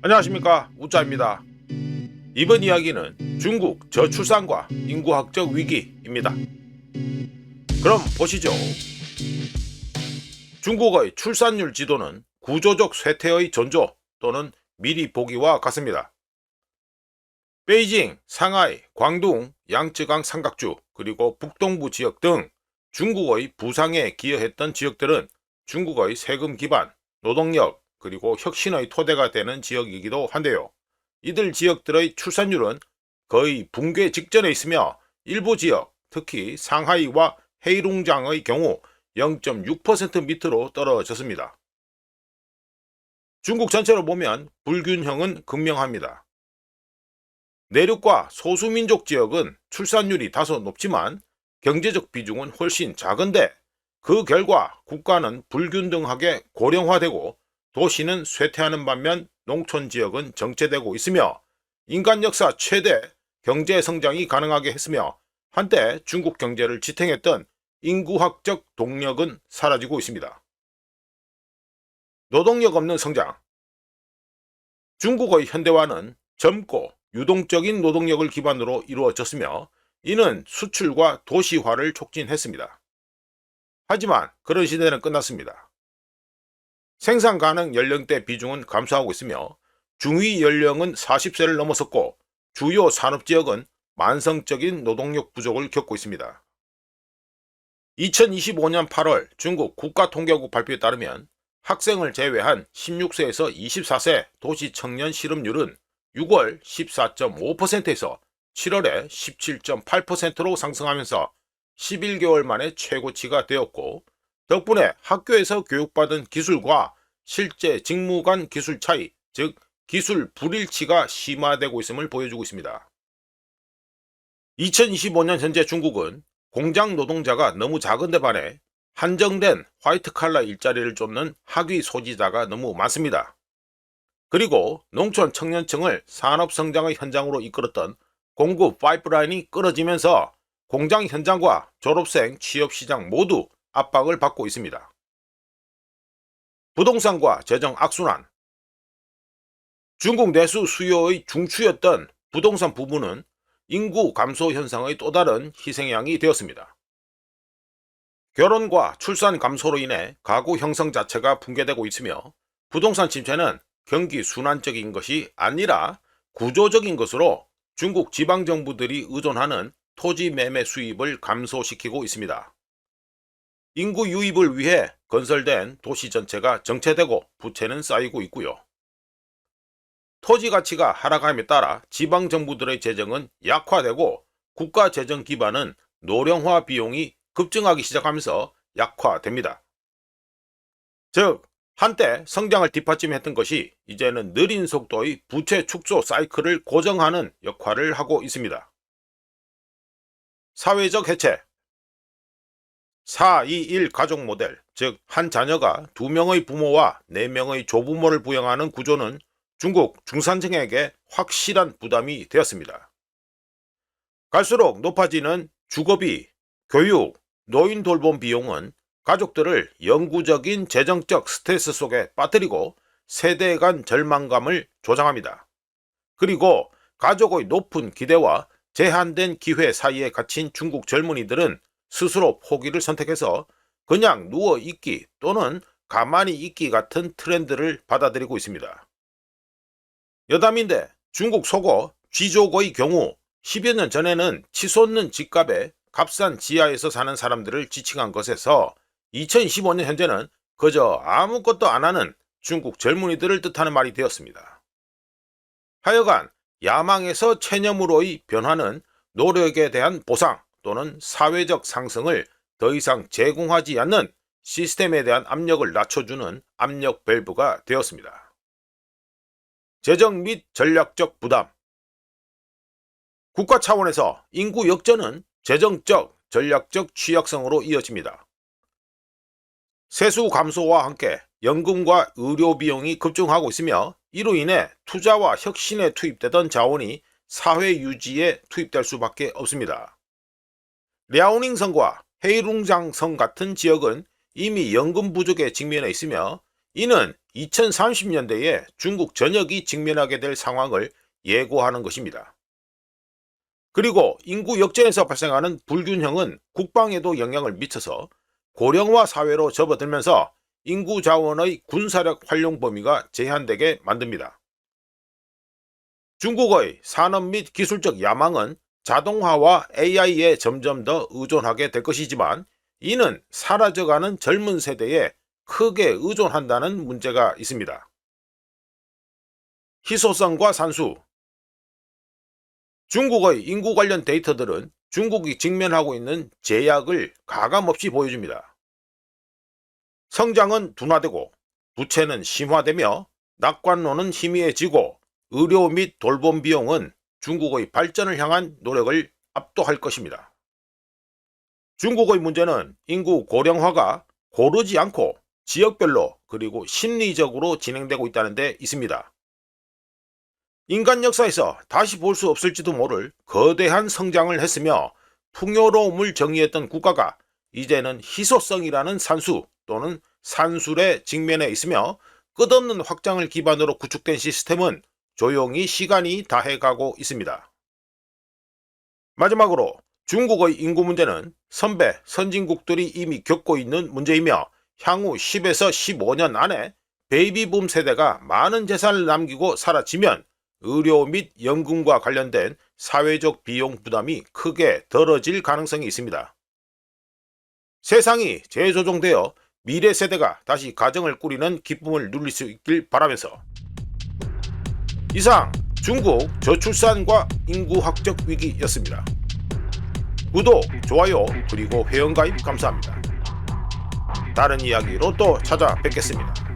안녕하십니까, 우짜입니다. 이번 이야기는 중국 저출산과 인구학적 위기입니다. 그럼 보시죠. 중국의 출산율 지도는 구조적 쇠퇴의 전조 또는 미리 보기와 같습니다. 베이징, 상하이, 광둥, 양쯔강 삼각주 그리고 북동부 지역 등 중국의 부상에 기여했던 지역들은 중국의 세금 기반, 노동력, 그리고 혁신의 토대가 되는 지역이기도 한데요. 이들 지역들의 출산율은 거의 붕괴 직전에 있으며 일부 지역, 특히 상하이와 헤이룽장의 경우 0.6% 밑으로 떨어졌습니다. 중국 전체로 보면 불균형은 극명합니다. 내륙과 소수민족 지역은 출산율이 다소 높지만 경제적 비중은 훨씬 작은데 그 결과 국가는 불균등하게 고령화되고 도시는 쇠퇴하는 반면 농촌 지역은 정체되고 있으며 인간 역사 최대 경제 성장이 가능하게 했으며 한때 중국 경제를 지탱했던 인구학적 동력은 사라지고 있습니다. 노동력 없는 성장. 중국의 현대화는 젊고 유동적인 노동력을 기반으로 이루어졌으며 이는 수출과 도시화를 촉진했습니다. 하지만 그런 시대는 끝났습니다. 생산 가능 연령대 비중은 감소하고 있으며 중위 연령은 40세를 넘어섰고 주요 산업지역은 만성적인 노동력 부족을 겪고 있습니다. 2025년 8월 중국 국가통계국 발표에 따르면 학생을 제외한 16세에서 24세 도시 청년 실업률은 6월 14.5%에서 7월에 17.8%로 상승하면서 11개월 만에 최고치가 되었고 덕분에 학교에서 교육받은 기술과 실제 직무 간 기술 차이, 즉 기술 불일치가 심화되고 있음을 보여주고 있습니다. 2025년 현재 중국은 공장 노동자가 너무 작은 데 반해 한정된 화이트 칼라 일자리를 쫓는 학위 소지자가 너무 많습니다. 그리고 농촌 청년층을 산업 성장의 현장으로 이끌었던 공급 파이프라인이 끊어지면서 공장 현장과 졸업생 취업시장 모두 압박을 받고 있습니다. 부동산과 재정 악순환. 중국 내수 수요의 중추였던 부동산 부분은 인구 감소 현상의 또 다른 희생양이 되었습니다. 결혼과 출산 감소로 인해 가구 형성 자체가 붕괴되고 있으며 부동산 침체는 경기 순환적인 것이 아니라 구조적인 것으로 중국 지방정부들이 의존하는 토지 매매 수입을 감소시키고 있습니다. 인구 유입을 위해 건설된 도시 전체가 정체되고 부채는 쌓이고 있고요. 토지 가치가 하락함에 따라 지방정부들의 재정은 약화되고 국가 재정 기반은 노령화 비용이 급증하기 시작하면서 약화됩니다. 즉, 한때 성장을 뒷받침했던 것이 이제는 느린 속도의 부채 축소 사이클을 고정하는 역할을 하고 있습니다. 사회적 해체. 4-2-1 가족 모델, 즉 한 자녀가 2명의 부모와 4명의 조부모를 부양하는 구조는 중국 중산층에게 확실한 부담이 되었습니다. 갈수록 높아지는 주거비, 교육, 노인 돌봄 비용은 가족들을 영구적인 재정적 스트레스 속에 빠뜨리고 세대 간 절망감을 조장합니다. 그리고 가족의 높은 기대와 제한된 기회 사이에 갇힌 중국 젊은이들은 스스로 포기를 선택해서 그냥 누워 있기 또는 가만히 있기 같은 트렌드를 받아들이고 있습니다. 여담인데 중국 속어 쥐족의 경우 10여 년 전에는 치솟는 집값에 값싼 지하에서 사는 사람들을 지칭한 것에서 2025년 현재는 그저 아무것도 안 하는 중국 젊은이들을 뜻하는 말이 되었습니다. 하여간 야망에서 체념으로의 변화는 노력에 대한 보상 또는 사회적 상승을 더 이상 제공하지 않는 시스템에 대한 압력을 낮춰주는 압력 밸브가 되었습니다. 재정 및 전략적 부담. 국가 차원에서 인구 역전은 재정적, 전략적 취약성으로 이어집니다. 세수 감소와 함께 연금과 의료 비용이 급증하고 있으며 이로 인해 투자와 혁신에 투입되던 자원이 사회 유지에 투입될 수밖에 없습니다. 랴오닝성과 헤이룽장성 같은 지역은 이미 연금 부족에 직면해 있으며 이는 2030년대에 중국 전역이 직면하게 될 상황을 예고하는 것입니다. 그리고 인구 역전에서 발생하는 불균형은 국방에도 영향을 미쳐서 고령화 사회로 접어들면서 인구 자원의 군사력 활용 범위가 제한되게 만듭니다. 중국의 산업 및 기술적 야망은 자동화와 AI에 점점 더 의존하게 될 것이지만 이는 사라져가는 젊은 세대에 크게 의존한다는 문제가 있습니다. 희소성과 산수. 중국의 인구 관련 데이터들은 중국이 직면하고 있는 제약을 가감없이 보여줍니다. 성장은 둔화되고 부채는 심화되며 낙관론은 희미해지고 의료 및 돌봄 비용은 중국의 발전을 향한 노력을 압도할 것입니다. 중국의 문제는 인구 고령화가 고르지 않고 지역별로 그리고 심리적으로 진행되고 있다는 데 있습니다. 인간 역사에서 다시 볼 수 없을지도 모를 거대한 성장을 했으며 풍요로움을 정의했던 국가가 이제는 희소성이라는 산수 또는 산술에 직면해 있으며 끝없는 확장을 기반으로 구축된 시스템은 조용히 시간이 다해가고 있습니다. 마지막으로 중국의 인구 문제는 선배 선진국들이 이미 겪고 있는 문제이며 향후 10에서 15년 안에 베이비붐 세대가 많은 재산을 남기고 사라지면 의료 및 연금과 관련된 사회적 비용 부담이 크게 덜어질 가능성이 있습니다. 세상이 재조정되어 미래 세대가 다시 가정을 꾸리는 기쁨을 누릴 수 있길 바라면서 이상 중국 저출산과 인구학적 위기였습니다. 구독, 좋아요, 그리고 회원가입 감사합니다. 다른 이야기로 또 찾아뵙겠습니다.